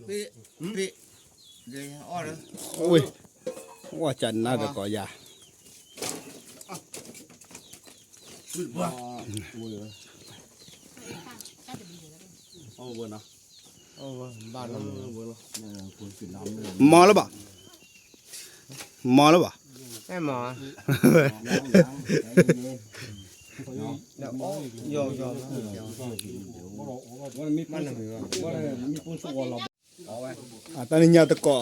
ปีเดี๋ยวอ้อเลย โอ้ยว่าจันน่าจะก่อยา บ้า โอ้เบอร์เนาะ โอ้บ้านเรา เบอร์เราคนกินน้ำเลย มอแล้วบ่มอแล้วบ่ แม่หมอเดี๋ยวโยมันมีปั้นหรือว่ามีปูนสุกเราเอาไว้ ตอนนี้ยาตะกอ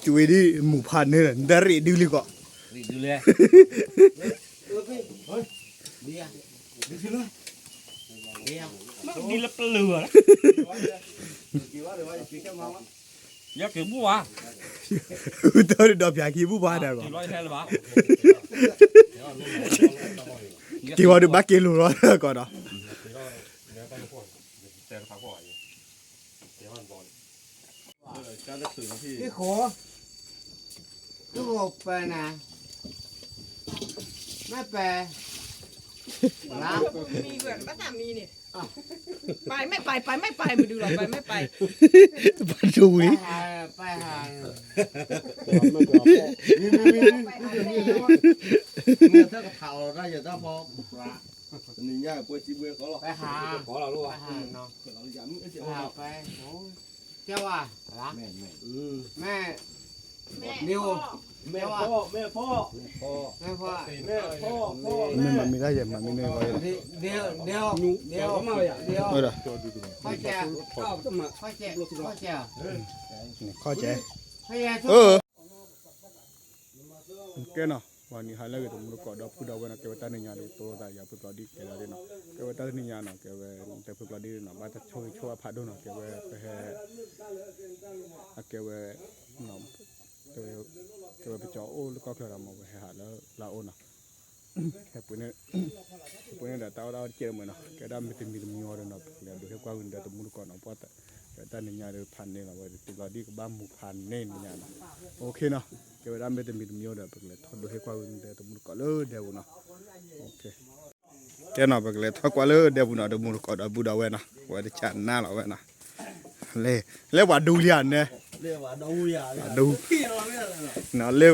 จุยดิหมู่พันนี่แหละดาริดิลิก็ ดูเลยเดี๋ยวดูสิเลยเดี๋ยวมันดีละเปลือกกี่ว่าหรือว่าจะกี่แค่มายักษ์บัว ตัวนี้ดอกยาขี้ผู้บ้าได้บ่ กี่ร้อยแท้หรือเปล่า กี่ว่าดูบักกิโลร้อยก่อนเนาะ พี่ขอลูกไปนะไม่ไปนะ มีเกิดก็ตามมีนี่ไปไม่ไปไม่ไปมาดูหรอกไปไม่ไป ปัจจุบัน ไปหาเมื่อถ้ากับเขาได้อย่าต้องบอกนี่ย่าป่วยจีเบื่อเขาหรอกไปหาขอเราลูกไปหาเนาะเราย้ำเสียงไปโอ้เจ้าว่าแม่แม่นิวแม่พ่อแม่พ่อแม่พ่อแม่พ่อพ่อ มันมีได้ยังมันมีเนื้อไว้ เดี๋ยวค่อยแจกค่อยแจกค่อยแจก ข้อแจ ค่อยแจก แกเนาะวันนี้หาแล้วก็ต้องรู้ก่อนดอกผู้ดาวนะแกว่าตาหนึ่งยาดูตัวแต่อย่าเพิ่งรอดีแกแล้วเนาะแกว่าตาหนึ่งยาเนาะแกว่าแต่เพิ่งรอดีเนาะบ้านถ้าช่วยพัดด้วยเนาะแกว่าไปให้แกว่าเนาะแกว่าไปจ่อโอ้แล้วก็เคยทำมาไปหาแล้วลาโอเนาะแค่ปุ่นเนี่ยแต่เราเจอเหมือนเนาะแกได้ไม่ถึงมีตรงนี้เลยเนาะเดี๋ยวดูให้กว้างเดี๋ยวต้องรู้ก่อนเนาะเพราะแต่ตาหนึ่งยาเดี๋ยวพันเนี่ยเนาะว่าติดรอดีกับบ้านหมู่พันเนี่ยเนี่ยเนาะโอเคเนาะแกว่าได้ไม่ถึงมีตรงนี้เดี๋ยวเลยทอดดูให้กว้างเดี๋ยวต้องรู้ก่อนเลยเดี๋ยวเนาะโอเคแกเนาะไปเลยทอดกว่าเลยเดี๋ยวเนาะเดี๋ยวรู้ก่อนเดี๋ยวบูดเอาไว้นะว่าจะจัดหน้าเราไว้นะเล่ว่าดูเรียนเนี่ยเรียกว่าดูอย่าดูเนาะเล่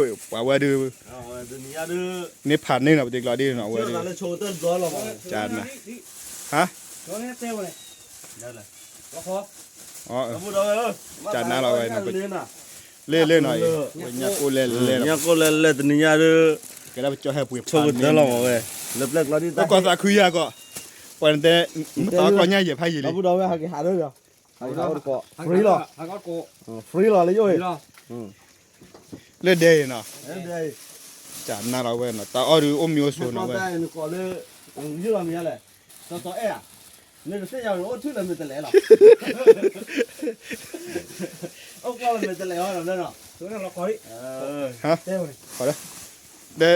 ว่าดู ตัวนี้ดู นี่ผ่านนี่เนาะติดรอดีเนาะว่า เชื่อ ดู เราโชว์ต้นตัวเรา จานนะฮะ ตัวนี้เต้าเลย ได้เลย ก็พอ อ๋อ พูดเอาเลยนะ เล่หน่อยเนี่ยกูเล่ เนี่ยก็เล่ตัวนี้ดู แกได้ไปจ่อให้ปุ๋ย โชว์เดี๋ยวเราเอาไว้เล็บเล็กเราดิ ก็สักคือยาก็วันแต่ตอนก่อนเนี่ยอย่าพายอยู่เลย พูดเอาไว้หากี่หาด้วยเหรอหากี่ก็ฟรีหรอ หาก็โก ฟรีหรอเลยย่อย เล่เดย์เนาะ ได้ จานหน้าเราเว้ยเนาะตาอ้อดูอมมิวสูเนาะเว้ย ได้ก็เลยยืดเรามีอะไรต่อเอ๊ะนี่ก็เสียอย่างโอ้ชื่อเราไม่แต่แล้วหรอโอ้ก็ไม่แต่แล้วหรอกเนาะ ตัวนั้นเราคอย ฮะ เต้าเลย ขอเด้อเด้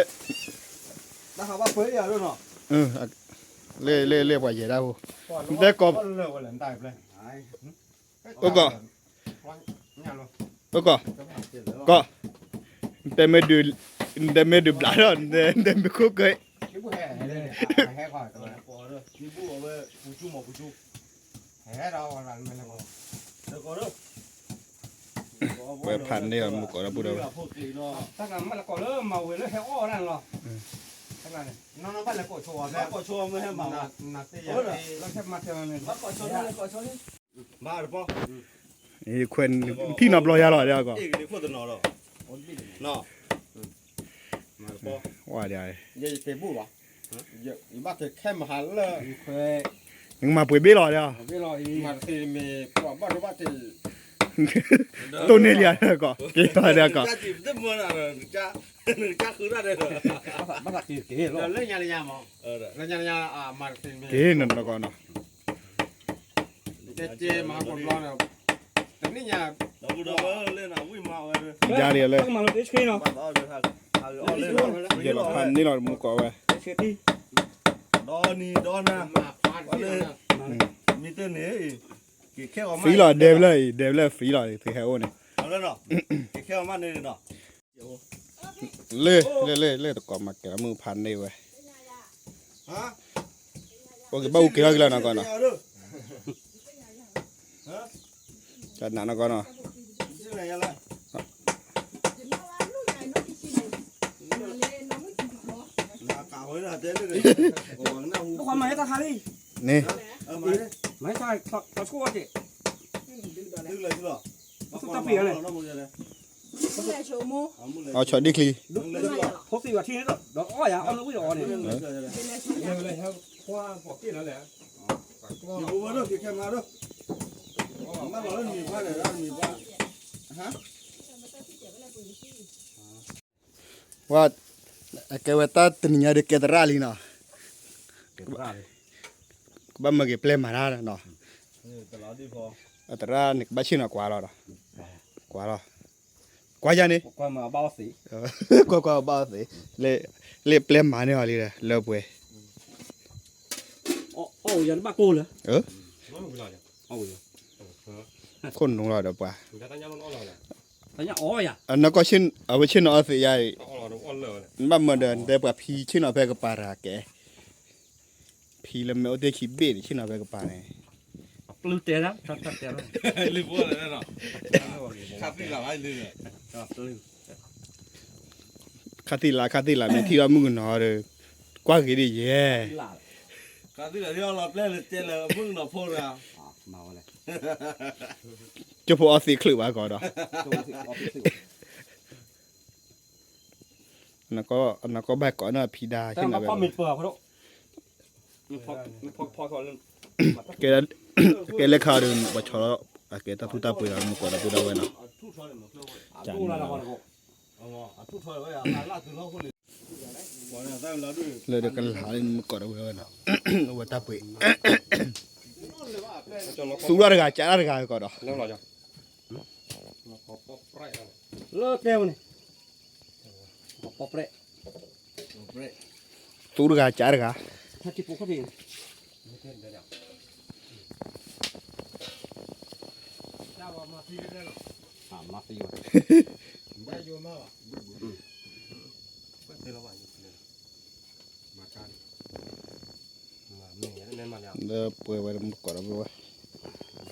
ถ้าหาว่าเฟ้ยอย่างเนาะ เล่ว่าเยได้บ่ได้กบ เลิกวันหลังตายไปเลย โอ้ก็แต่ไม่ดูบลาดแต่ไม่คุกเกย คิดว่าแห่ก่อนตัว พอเด้อมีผู้เอาไว้ผู้ชูหมอผู้ชู แห่เราหลังมันแล้ว เดี๋ยวก็เด้อ ไปพันนี่ก็มุกก็บ่ได้ พวกนี้เนาะ ตั้งแต่มันละก็เริ่มเมาเลยแห่อ้อนั่นหรอตั้งแต่น้องๆบ้านละก็โชว์ แล้วก็ชัวร์ไม่ให้มา นักเตะเราแค่มาเท่านั้น แล้วก็ชัวร์เลยก็ชัวร์นี่มาหรือเปล่า นี่ควนที่นับรอยาหรอเดี๋ยวก็ อีกนี่พูดตัวเนาะเนาะเนาะมาหรือเปล่า ว่าเดี๋ยว ยังเตะบุ้วะยังอีบ้าเตะแค่มาหันเลยเคย ยังมาปุ๋ยเบี้ยหรอเดี๋ยว ไม่รออีมาเตะมีปอบบ้านหรือว่าเตะ ตัวนี้เรียนก็เกี่ยวเดี๋ยวก็ จ้าจีบได้เมื่อไหร่จ้าจ้าคือได้เลย มาตัดตีเกี่ยวเล่นยังมั้งเล่นยังมาเตะมี เกี่ยนั่นแล้วก็เนาะ เจ๊มาคนร้อนเนี่ยแต่นี่ยัง เราพูดเอาเล่นเอาวิ่งมาเลย ยาเรียนเลย ต้องมาลงเฉยเนาะ บ้านเราเลยเอาเล่น เดี๋ยวพันนี่เรามุกก็ไว้ เฉยที่ ดอนนี่ดอนนะ มาพันเลย มีเต้นนี่กี่แค่ออกมา ฟรีหรอเดวเลยฟรีหรอถือแฮโอเนี่ย เอาเลยเนาะกี่แค่ออกมาเนี่ยเนาะ เล่ตะกอมาแกมือพันนี่เว้ย ฮะ โอเคบ้ากี่ร้อยกิโลนะก่อนเนาะจัดหนักนะก่อนเนาะ เ ไหนยังไง เดี๋ยวมาว่าลูกใหญ่น้องที่ชิมมาเลยน้องไม่กินหรอ หน้าเก่าเลยนะเจ๊เลยโอ้หน้าหู ความหมายตาคาลี นี่ มาเลย ไม่ใช่ตะชั่วจิ ดึงเลยใช่หรอ ตะเปียเลย น้ำมือเลย มึงแหละโชว์มู เอามือเลย เอาช็อตดิคลี ดึงเลยใช่หรอ พกสี่ว่าที่นี่ดอกอ้อยอ่ะเอาลูกอ้อยเนี่ย ดึงเลยเลย เป็นอะไรสักอย่าง เลยครับว่าบอกกี้แล้วแหละ อยู่มาด้วยแค่มาด้วยมาบอกแล้วมีบ้านไหนแล้วมีบ้านฮะ ว่าแกว่าตาตนิญาเดแกตราลีนะบ้ามาเก็บเปลมาราเนาะ ตลอดดีพอ อัตรานี่บ้าชินะกว่าแล้วกว่าแล้วกว่าจานี่ ความมาบ้าสี กว่าบ้าสิเลเปลมาเนี่ยอะไรเลยเลิกเว้ย โอ้ยันบ้ากูเลย น้องกูรอจ้ะ โอ้ย คนลงรอเดี๋ยวป่ะ กูจะตั้งยามันอ้อเลย แต่เนี่ยอ้อยอ่ะ อันนั้นก็ชินเอาไปชินเอาสิยาย อ้อเลยอ้อเลย บ้ามาเดินแต่ป่ะพี่ชินเอาไปกับปาราแกพี่ละไม่เอาเด็กขี้เบ็ดชินเอาไปกับปาเนี่ย ปลื้มเต้นะชัดเต้นะ ลืมว่าอะไรนั่นหรอครับพี่หลับให้ลืมอ่ะ ปลื้ม คาติลาเนี่ยที่เรามึงนอเลยกว่ากี่ดีเย่ หลา ครับพี่หลับที่เราหลับเล่นเลยเจ๊เลยมึงหลับพูดแล้ว เมาเลย จะพอเอาสิคลืบว่าก่อนดอก อันนั้นก็แบกก่อนนะพี่ดา แต่ ชิน มา เอาไป พอมีเปลือกเขาพอเขาเล่น แกเลยข่าวดึงว่าชอแกตาทุตาปุยเรามึงก่อนตาปุยเราเว้ยเนาะ ทุกทอยเลยมั้ง ตู้ละละคน อ๋อทุกทอยไว้อ่ะล่าสุดเราคนเลยก่อนหน้าตั้งเราด้วย เลยเดี๋ยวกันหามึงก่อนเราเว้ยเนาะว่าตาปุยสุราระกาจ้าระกาก่อนดอก แล้วรอจ้ะพอป๊อปไรแล้ว เลิกแก้วนี่ปอบเปรย์ สุระกาจ้าระกา ถ้าจิปุกเขาดี ไม่เท่เดี๋ยวเจ้าว่ามาที่ได้หรอ มาตีว่ะ ได้โยมมากอ่ะก็เจอระหว่างอยู่เลยมาการมาเมียนั่นมาแล้ว เดี๋ยวปุยไว้มึงก่อนเราเว้ย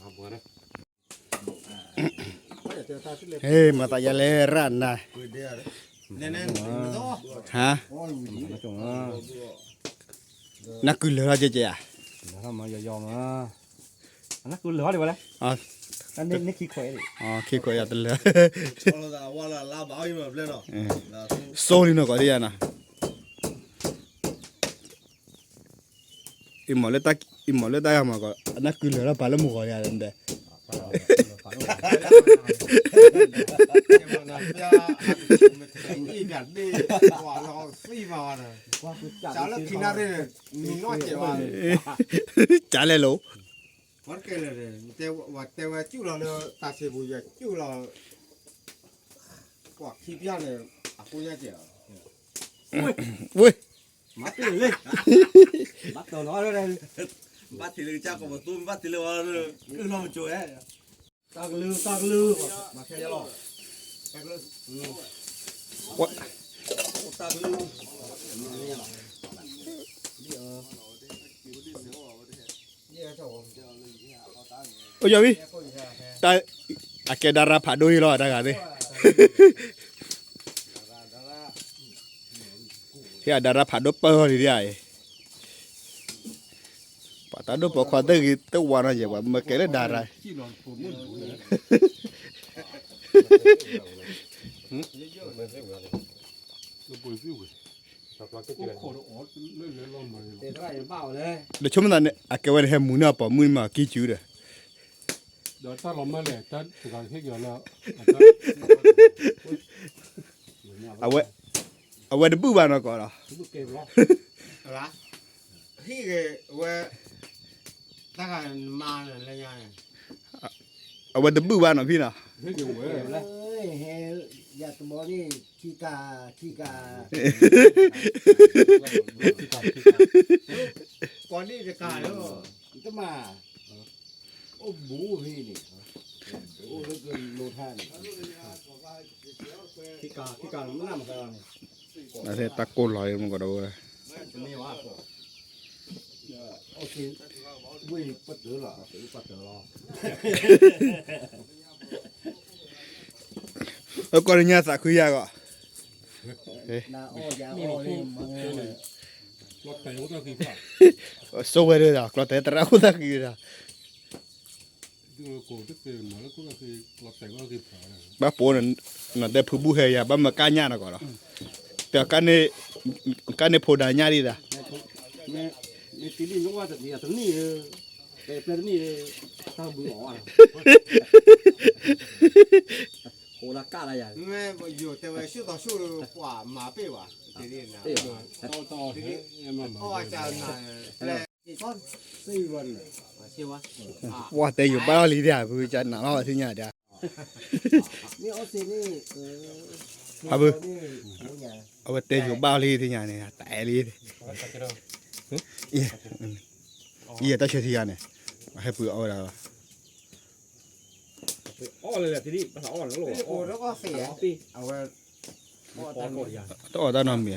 มาบัวนะ เฮ้ยมาตายาเลรันนะ แน่ๆ ฮะนักกุลเราเจ๊ ทำมายอมอ่ะอันนั้นกูเหลือดีวะเลย อ๋อ อันนี้ขี้ควายดิ อ๋อคิดก็อยากตเลย ว่าละลาบ้าอยู่แบบเล่นเนาะ โซลิโนก็ดีนะอิมอลเลตายมาก็นักกุลเราพาลมุกอะไรนั่นเด้ อีแบบนี้ว่าเราซีมาเนี่ยจ้าแล้วที่นั่นเนี่ยมีน้อยเจ้าว่า จ้าเลยโล วันเกิดเลยแต่ว่าจู่เราเนี่ยตาเสียบุญจู่เรากว่าขี้พิจารเนี่ยอากูเนี่ยเจ้า เว้ย มาตีเลยมาตัวน้อยเลย bắt thì lư chắc có một tôm bắt thì lư cứ lo một chuỗi ấy tao lư mà khe lo tao lư tao lư โอ้ยพี่ตาอาเกดาราผาดูรอได้กันดิที่ดาราผาดูเปอร์ดีได้ปะตาดูปะควาเตอร์ตัววานะเจ้าว่าเมื่อกี้เลยดารา ไม่ใช่เวลาเลยเราปุยฟิวเลยสักพักก็เจอเลื่อนล้อมมาเลย เด็กไรเปล่าเลย เดี๋ยวชมนั่นเนี่ยอาเกวันแฮมูน่าปะมือมากี่จูเด้อ เดี๋ยวถ้าเราไม่แหลกถ้าถูกการเทคเยอะแล้ว เอาไว้เดี๋ยวปุ๊บบ้านเราก่อนเหรอ ทุกเกมล้อ là khi cái về ta cái mà là nhà này เอาไว้เดี๋ยวปุ๊บบ้านเราพี่น่ะ เทคเยอะเว้ย เลย เฮ้ยยาตบอนี่ขี้กา còn đi cái cả nữa ก็มาโอ้บูพี่นี่โอ้แล้วก็โลท่าน ขี้กามันน่ามันกัน น่าจะตะโกนลอยมันก็ดูเลย โอเควิ่งปัดเดือหรอปัดเดือหรอ แล้วก็เนี่ยสักคุยยาก็ นาอ้อยาอ้อยนี่มัน รถไถก็ต้องคือผ่า โซเวอร์เลยอ่ะกลอดแต่ตระกูตะกี้อ่ะ ดูโกตึกเตือนมาแล้วก็คือรถไถก็คือผ่า บ้าปูนั่นแต่ผู้บุเฮียบ้ามาการญาณก่อนหรอแต่การในโพดาญาดีละ ในที่นี่ก็ว่าจะเนี่ยตรงนี้แต่เป็นนี่ตั้งมืออ๋อโหละก้าอะไรอย่าง 没有，在外修到修哇马背哇，对对呢。ต่อมัน 哦，这那来，你看4วัน 是哇，啊， ว่าแต่อยู่บ้านลีเดียผู้จัดหนาเราที่เนี่ยเดีย นี่เอาสินี่นี่ เอาไปแต่อยู่บ้านลีที่เนี่ยเนี่ยแต่ลีอีต้องเชื่อที่เนี่ยให้ปืนเอาแล้ว อ้อเลยแหละทีนี้ภาษาอ้อแล้วหรอ 我这个谁呀？啊我， ปอก่อนอย่าง ต้องตอนนั้นมี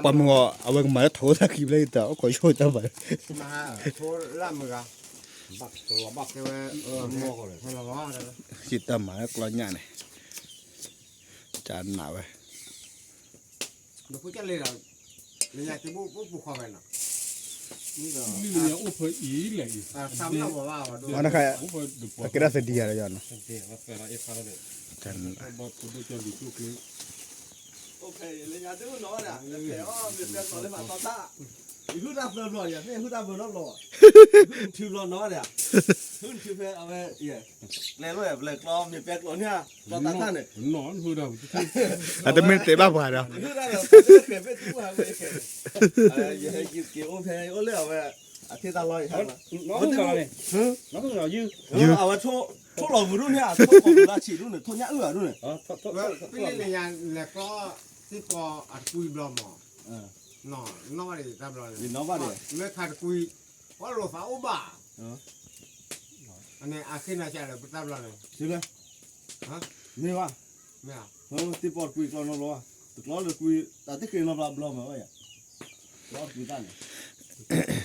ปั๊มหัวเอาไว้มาโถตะกี้เลยแต่ขอช่วยจับไป 嘛，说那么个， บักตัวบัก 这个มั่วเขาเลย 他老王这个， จิตตมากลอนเนี่ยจานหนาไป 你不讲来了，人家就不花钱了。นี่เนี่ยอุปอีเลย 啊，三那我娃娃都， วันนั้นใคร อุปดุป ตะกี้ได้เสียดีอะไรอย่างนั้น เดี๋ยวว่าแต่ละเอฟอะไรเนี่ย จาน บอกตัวเจ้าดิชูคือ โอเคเลยงานที่น้องเนี่ยแต่ว่ามีเพื่อนตอนเลยมาตอนต้าอีกหุ่นดับเบิลหน่อยอย่างนี้หุ่นดับเบิลน้องหล่อถือหล่อน้อยเนี่ยหุ่นถือเพื่อนเอาไปเอี่ยแล้วแบบเลยกลอมมีแป๊กหล่อเนี่ยตอนตาท่านเนี่ย นอนพูดเอาที่ อาจจะไม่เตะบ้าผ่านหรอ หุ่นดับเบิลเปลี่ยนเป็นตัวอะไรเกี่ยวอย่าให้กี่โอเคโอเลี้ยวไปอาทิตย์ละร้อยครับ น้องก็เลยน้องก็ยืด เอาไว้ทั่วหล่อบุรุษเนี่ยทั่วของราชีรุ่นเนี่ยทั่วเนี้ยรุ่นเนี่ย อ๋อ 不是人家那个这个啊贵不了嘛，喏的咋不了 มี 呢？ น้องบ้านเนี่ย 没看着贵，我老发我吧。อันนี้อาขึ้นมาจากไหนปุ๊บตับเราเลย ใช่ไหมฮะมีวะ ไม่เอา เฮ้ยที่ปอดคุยกลอนน้องอ่ะกลอนเลยคุยแต่ที่เคยน้องบล็อกมาไว้อ่ะกลอนคุยกัน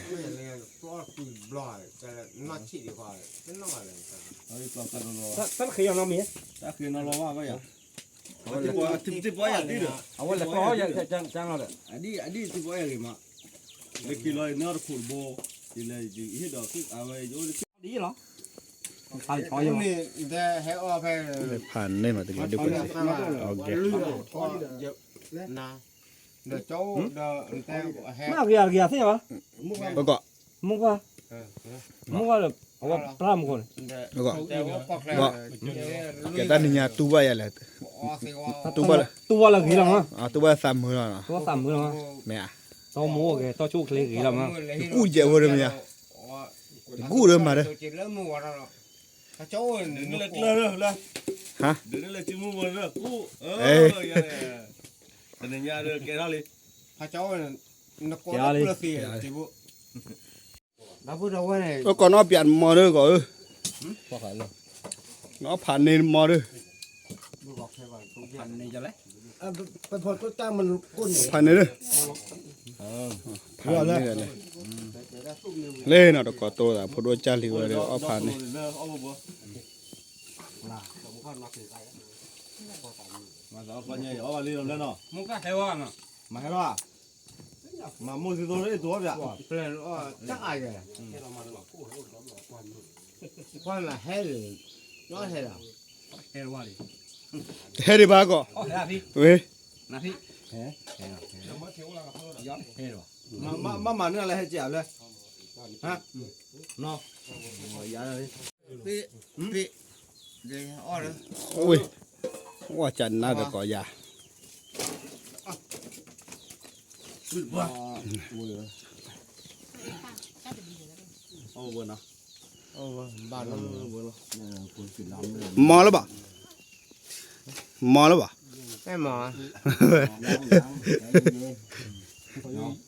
ไม่อย่างนี้ก็คุยบล็อกแต่นอชิดีกว่าเป็นน้องอะไรกัน เฮ้ยกลอนกันน้อง ถ้าเคยเอาน้องมี ถ้าเคยน้องว่าไว้อ่ะที่ปอดที่ปอดอย่างนี้เด้อ เอาไว้แล้วก็จังเราเลย อันนี้ที่ปอดอย่างนี้มาเด็กกิโลเนื้อขุ่นโบที่เลยจีเฮ็ดดอกคือเอาไว้โยน ดีเหรอใส่ช้อยยัง นี่แต่ให้ออกไป ผ่านได้มาตะกี้เดี๋ยวไปโอเค นะเดี๋ยวโจ้เดี๋ยวแต่ให้ มากอย่างใช่ไหม แล้วก็ มุกว่าเลยเอาว่าปลาหมึกคน แล้วก็ แต่ว่าปอกแล้ว แกตั้งเนี่ยตู้ใบอะไร ออกสิว่า ตัวละกี่ลำอ่ะ ตู้ใบสามมือแล้วนะ ตัวสามมือแล้วมั้ง ไม่อ่ะ ตัวหมูแกตัวชุกเล็กกี่ลำมั้ง กูเจ้าเรื่องเนี่ยกูเรื่องมาเลย เริ่มมัวแล้วเขาโจ้ เล็กเลยฮะเดี๋ยวเล็กจิ้มมือเลยกูแต่เนี่ยเด้อแกเราเลย เขาโจ้นักโกนกุลสีจิบุแล้วพูดเอาไว้ไหน แล้วก็น้องเปลี่ยนมอเลยก็ พอขายเลย น้องผ่านในมอเลย บอกใช่ป่ะทุกอย่าง นี่จะเลย ไปพอตัวจ้างมันก้น ผ่านในเลยผ่านในเลยเล่นเอาตะกอโตแต่พอดูจ้าหลิวเลยเอาผ่านใน มาสาวคนใหญ่เอาไปเรียนแล้วเนาะ มุกก็ใช่ว่าเนาะ มาให้ว่ามาโมสิตัวนี้ตัวเดียว เปลี่ยนอ๋อจักอะไรคนละเฮลน้อยเฮล เฮลว่าดิ เฮ้ยบ้าก็ อ๋อนาที เว้ย นาทีเฮ้ย้อนเฮลว่ะ มาเนี่ยอะไรให้เจ้าเลยฮะเนาะอย่าเลย พี่เดี๋ยวอ๋อเลย โอ้ยว่าจันน่าตะกอยา ว้าเอาบนนะ โอ้บ้านเรา บนเนี่ยคนกินน้ำเลย มอแล้วป่ะมอแล้วป่ะ ไม่หมอ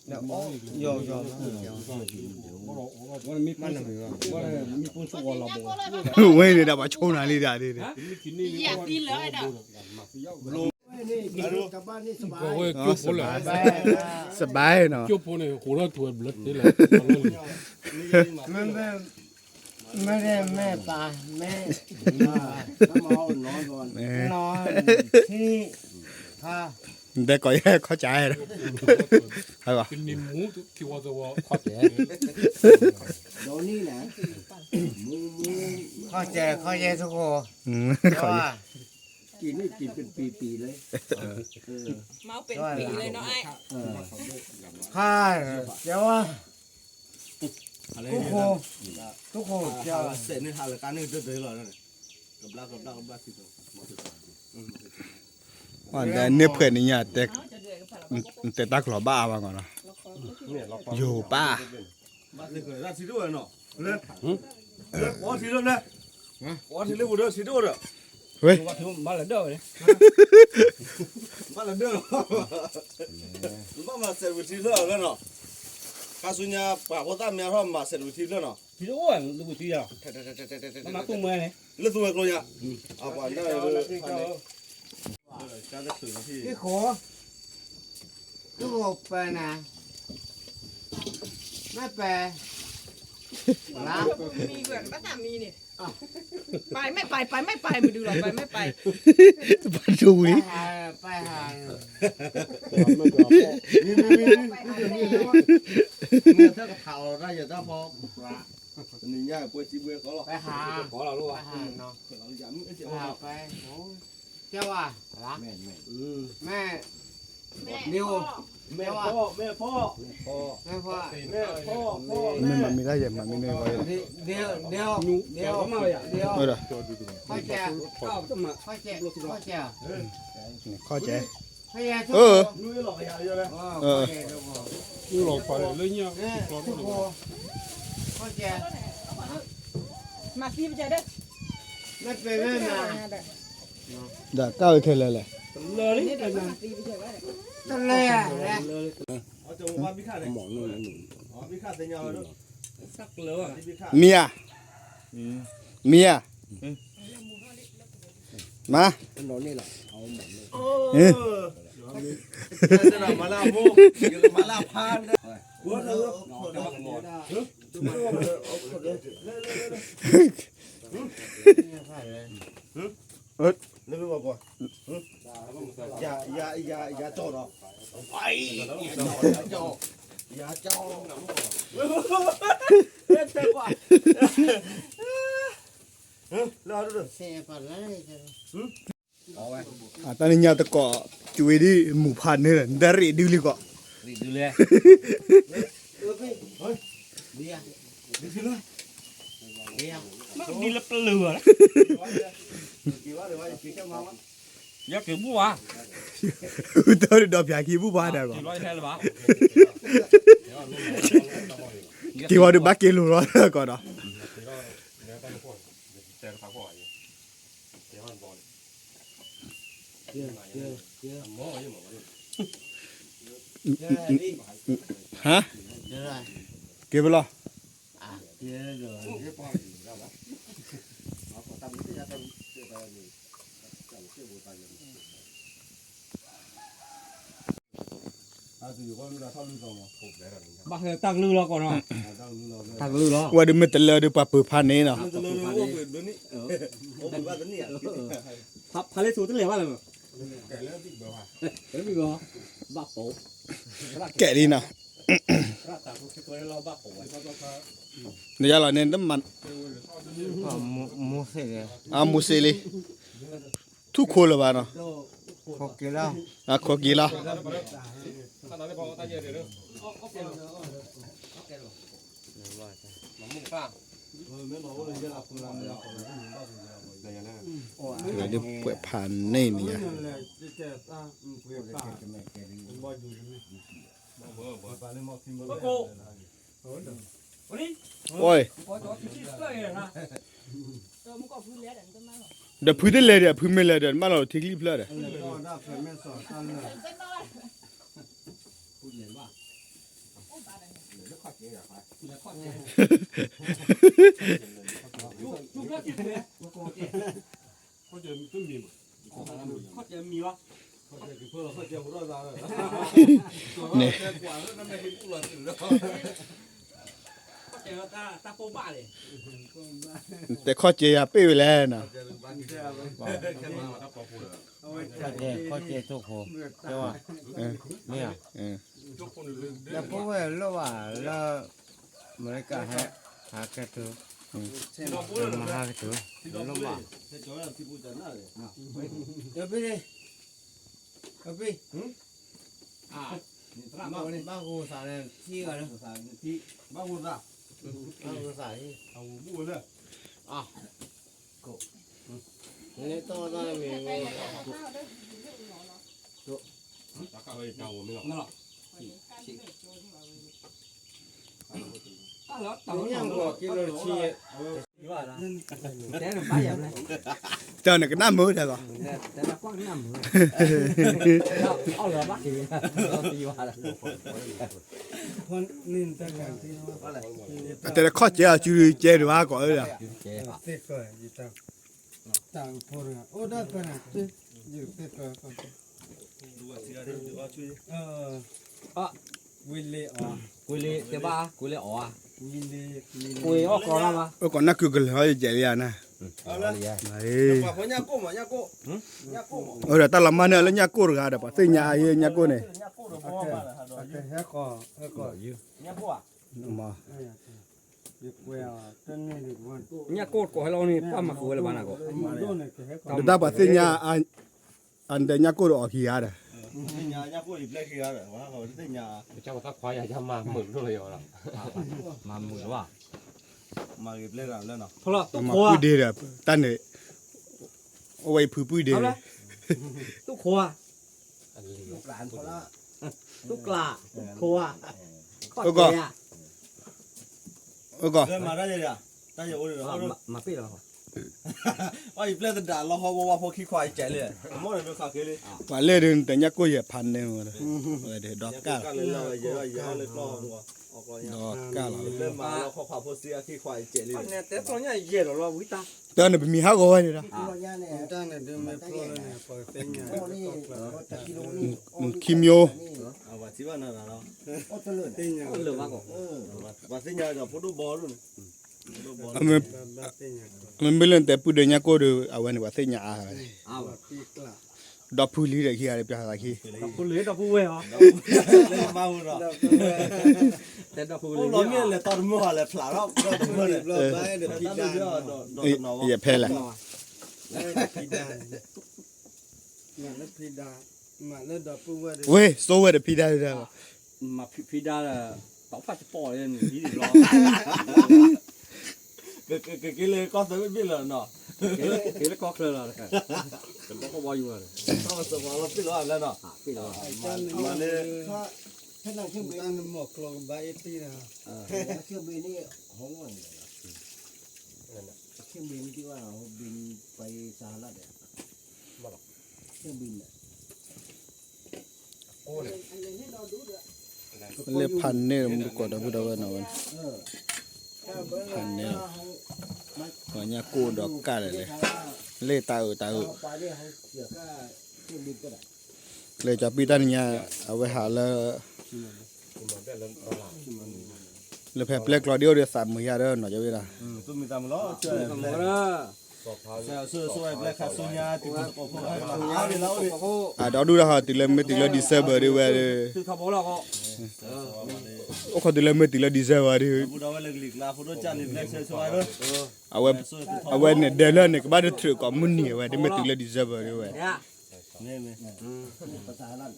เดี๋ยวโอ้ยอมันมีมันอะไรวะ มีคนชวนเราบอก เว้ยเดี๋ยวมาโชว์หน่อยดิดิ กินนี่ อยากดีเลยนะ นี่กลับบ้านนี่สบาย ก็เว้ยจุ๊บคนเลย สบายเนาะ จุ๊บคนเนี่ยหัวเราถวนบลัดนี่แหละ มันเป็น ไม่ได้แม่ปลาแม่ น้ำเอานอนก่อน นอนที่นี่ค่ะ แต่ก็ยังเข้าใจนะใช่ป่ะ เป็นนิมมูที่ว่าจะว่าขอดแย่ โดนนี่นะมูมู เข้าใจทุกคน เขา ว่า กินนี่กินเป็นปีๆเลยเออ เมาเป็นปีเลยเนาะไอ้ เออ ข้าเดี๋ยวว่าทุกคนจะ เสร็จในทางรายการนี่เดือดๆเลยนะกับลาสิตัว ว่าแต่เนี่ยเพื่อนนี่เนี่ยแต่ จะเดือดกับผัด แต่ตักหล่อบ้ามาก่อนนะ เนี่ยเรา อยู่ป้า บ้านเลยราสิด้วยเนาะเลยอ๋อสิด้วยนะอ๋อสิเลยบุตรสิด้วย เฮ้ย ว่าถือบ้านละเด้อเลย บ้านละเด้อบ้านมาเสร็จวิธีแล้วเนาะข้าสุญญาปากว่าตามเมียเขามาเสร็จวิธีแล้วเนาะ พี่โอ้ยลูกตีอ่ะมาตุ้มเมื่อไง เลือดตัวเองเลยอ่ะเอาไปได้เลยการจะสื่อที่ พี่ขอทุกคนไปนะไม่ไปนะ มีเบื่อป้าสามีนี่ไปไม่ไปไม่ไปมาดูหรอกไปไม่ไป มาดูดิ ไปหา ไปหาแม่ เมื่อเธอกับเผาได้อย่าต้องพอละ นี่ย่าป่วยชีวิตเขาหรอก ไปหา ขอเราลูก ไป อ่ะ หาเนาะ เราอย่ามึงเสีย หาไปโอ้เจ้าว่าละ แม่นแม่น แม่ แม่ นิว แม่พ่อ แม่พ่อ แม่พ่อ มันไม่ได้ยังมันไม่ได้ไว้ เดี๋ยว เออ เข้าใจ เข้าใจ พยาทุก ลุยหลอกอย่าเยอะเลย ลูกหลอกไปเลยเนี่ย ทุกคนเข้าใจ มาซีไปเจอเด้อ ไม่เป็นแม่มา ด่าก้าวไปแค่เลยแหละ เลย นี่เดี๋ยวมาซีไปเจอว่า ต้นเลยอ่ะ เอาจะว่าพิฆาตเลย หมอนนู่นนั่น อ๋อพิฆาตเสียยาวเลย สักเลยอ่ะ พิฆาต เมียมา นอนนี่แหละเอาหมอนเลย เอ้ย จะนำมาลาโมอยู่มาลาพานได้ว่าเรา นอนหมอนได้ นี่ไม่บอกก่อนอย่าโจดหรอกไปอย่าโจอย่าโจเต็มกว่ารอดู เสียไปเลย เอาไว้ อ่ะตอนนี้เนี่ยตะกอจุยดิหมู่พันนี่แหละดาริดิลิก็ รีดูเลย เบียร์ ดีขึ้นเลย เบียร์ นี่ละเปลือก กี่ว่าเดี๋ยวว่ากี่แก้วมาวะ ยักษ์เกี่ยวบัว ตัวนี้ดอกยากีบุบาได้ก็ กี่ร้อยแท้หรือเปล่า กี่ว่าดูบักกิลูร้อนก่อนเนาะ เนี่ยตั้งพวกแต่ทางพวกอะไรเดี๋ยวมันบอลหมอยังหมอ ฮะ เดี๋ยวอะไร เก็บไปรอ เดี๋ยวเดี๋ยว บ้าเหรอตั้งลือเราก่อนเนาะตั้งลือเรา ว่าดูมันตะเลอดูปะปือพันนี้เนาะ มันจะเลยโอ้เดี๋ยวนี้โอ้เป็นว่าตัวนี้ พาเลสูตั้งเหลียวว่าอะไรมั้ง แกเริ่มบิ๊กเบอร์ว่า เฮ้ยมีบ่บ้าโป๊ แกะดีนะ ราตาทุกตัวเราบ้าผมว่าเขา เดี๋ยวเราเน้นน้ำมัน มูเสีย อามูเซลีทุกคนเลยบ้าเนาะ หกกิโล อ่ะขอกี่ละ ถ้าเราได้พอตาเยอะเดี๋ยวมุ่งฟ้า ไม่บอกว่าเลยจะหลับคุณลำเลย ในยันนั้น เดี๋ยวเปิดผ่านนี่นี่ เบอร์ โก้วันนี้ โอ้ย พอจอดที่เลยนะ มึงก็พูดแล้วเดี๋ยวจะมา เดี๋ยวพื้นได้เลยเดี๋ยวพื้นไม่เลยเดี๋ยวมาเราทิ้งรีบเลยเดี๋ยว ทุกเรื่องที่เลย เขาจะขึ้นบีม เขาจะมีวะ เพื่อเขาจะหัวเราะเลย เนี่ย กว่าแล้วนั่นไม่เป็นผู้หลักอื่นแล้ว เ ตาโปบ้าเลย แต่ข้อเจียปี้ไปแล้วนะ có chè thuốc hồ đâu à nè là có vẻ lâu à là mấy cả hai cái thứ mà hai cái thứ lâu à đâu biết đi đâu biết bao gồm xả này chi rồi đó xả chi bao gồm xả đi nếu to ra là mình chờ này cái nam mới được rồiแต่ข้อเจียชื่อเจียหรือว่าก่อนเลยอ่ะ tao phô rồi ô đó cái này dự tết rồi Willie Cùi tế ba cùi lệ ỏ à Willie cùi ỏ có lắm à ก่อนนักคือกันเลยเจียนะ Đấy. Mà có nhà cô mà nhà cô. Nhà cô. Ora ta lama ne la nya ko ga da pa se nya ye nya ko ne Nhà cô được mua mà là hết cò nhà cô à? ma việc quẹo chân này được luôn nhà cốt của lâu này ba mặc cùi là bạn nào có da pa se nya an de nya ko ro hi ya da Nhà cô thì lấy kia rồi, hóa rồi tới nhà. Chắc là ta khoái nhà mà mượn rồi rồi. mà mười quá Mà kịp lấy làm lên nào. thôi là ma pu de da ta ne o wai pu pu de túc khoa Làm thôi đó. túc lạ khoa o go o go Lên mà ra đây à? Ta giờ ôi rồi. mà biết rồi Ôi lấy tên đã lo hoa hoa hoa khi khoai chạy liền. Mỗi lần nó khạc kia đi. pa le de te nya ko ye phan ne mo de do ka Cái lên là giờ lên lo luôn. do ka la Lên mà lo khoa phô xia khi khoai chạy liền. nè té con nhà dễ rồi lo với ta ta ne mi ha go ni da ta này đưa mấy pro này phải tên nhà kimyo À và chỉ vào nào nào. tên nhà lừa bác có Và sinh nhật là photo ball luôn. ame tên nhà ame len te pu de nya ko de awen wa se nya a à tiếc là do pu li de ki ya de pya sa ki phụ lưới đâu phụ về hả Lên mau rồi. té đâu phụ Ô lưới lo miên là tao mua là phá đó. Mua là lo bay được ta pizza đưa nó ye phe la pizza mà nó pizza mà nó đập qua được we so we de pi da da mà phi đa là tao phát bỏ lên tí để lo cái lê con tới biết là nó. cái nó có là cần có bao nhiêu rồi Tao mà sợ nó biết lo là nó. phi đó Mà lê thế là cái ăn một lon bay tí làเครื่องบินนี่ห้องว่าเครื่องบินที่ว่าบินไปสหรัฐเนี่ยเครื่องบินเนี่ย le phan ne mo ko da bu da wa na wa phan ne wa nya ko do ka le ta ไปเนี่ยเขาเสียค่าเครื่องบินก็ได้ le cha pi ta nya a we ha la le phe black claudio de sa mu ya de no ja we la tôi mình làm nó chơi sao xưa xưa black hat sonya thì cũng có áo đi lâu đi a do du da ha ti le me ti le december de we từ thao bố là có o ko ti le me ti le december de bữa đó là lịch là photo cha lịch black xưa xưa đó a we ne de le ne ka ba de tru ko mu ni we de me ti le december de we nè nè nè ภาษาลั่น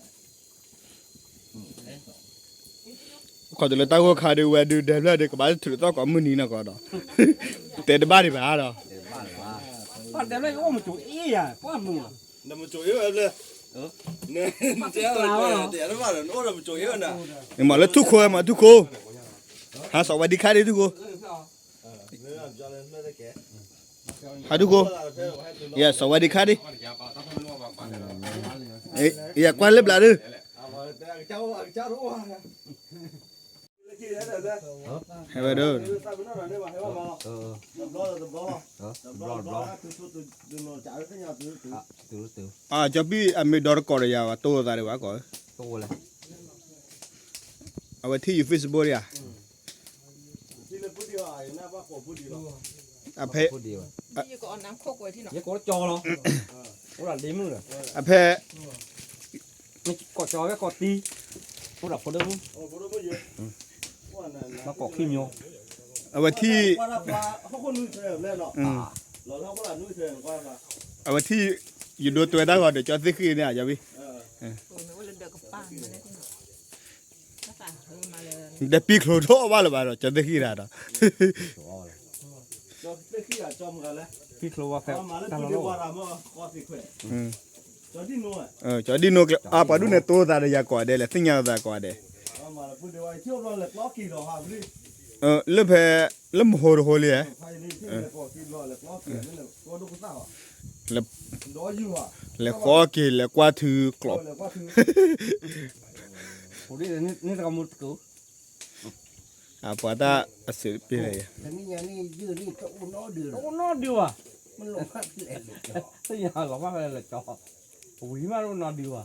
ko ti le ta ko kha de we de le de ka ba de tru to ko mu ni na ko do te de ba de ba do bắt đẹp lên ôm một chỗ ý à quá mù nằm một chỗ yếu em lên nè chéo rồi để nó vào nó là một chỗ yếu nè ma le tu ko ma tu ko ha so wa di kha de tu ko ha tu ko ya so wa di kha đi ya quan lớp là đi cháu đúng không hay vậy đâu à cho biết anh mới đòi coi rồi à tôi ra đây quá coi tôi là à vậy thì Facebook à หน้าว่าขอพูดดีหรอ อะเพ พูดดีว่ะ นี่ก็เอาน้ำโคกไว้ที่หนอ เดี๋ยวกดจอเหรอโอ้หลานดีมึงเหรอ อะเพ ไม่กดจอก็กดตีโอ้หลับคนเดิม โอ้พูดไม่เยอะว่านั่น มากดขี้มิว เอาไว้ที่ ว่ารับว่าเขาคนนุ่ยเธอแน่นอน อืม เราเท่าว่านุ่ยเธอว่ามา เอาไว้ที่อยู่ดูตัวได้ก่อนเดี๋ยวจอดซื้อคืนเนี่ยอย่าวิ โอ้ยว่าเดือดกับป้ามาได้ที่หนอภาษามาเลย เดี๋ยวปีโครโทว่าหรือเปล่าจอดซื้อคืนได้ จอมได้ขี้อ่ะจอมกันแล้ว พี่ครัวว่าแฟน มาแล้ว ตั้ง พูด โล ดีว่าเราเมื่อก็สิเขว อืม จอที่นู่น จอดดีโนกอ่ะปะดูเนี่ยตัวตาเลยอยากกว่าเด้เลยสิ่งยาตากว่าเด้ มาแล้วพูดดีว่าเที่ยวเราเลยล้อกี่ดอกฮะพี่ เริ่มเพเริ่มโหดเลย ไฟนี่ที่เลยก็กี่ดอกเลยล้อกี่นั่นแหละก็ดูกูเศร้าอ่ะดออยู่อ่ะ แล้วขอกินแล้วกว่าถือกรอบ เลยก็คือ โอ้ดินี่เรามุดกู อ่ะปะตาสิปีเลย แต่นี่ยังนี่ยืดนี่ก็อุ่นน้อดื้อ โอ้นอนดีว่ะ มันหลงพัดแหลก ถ้าอย่างหลอกว่าอะไรจอโอ้ยมาโนอนดีว่ะ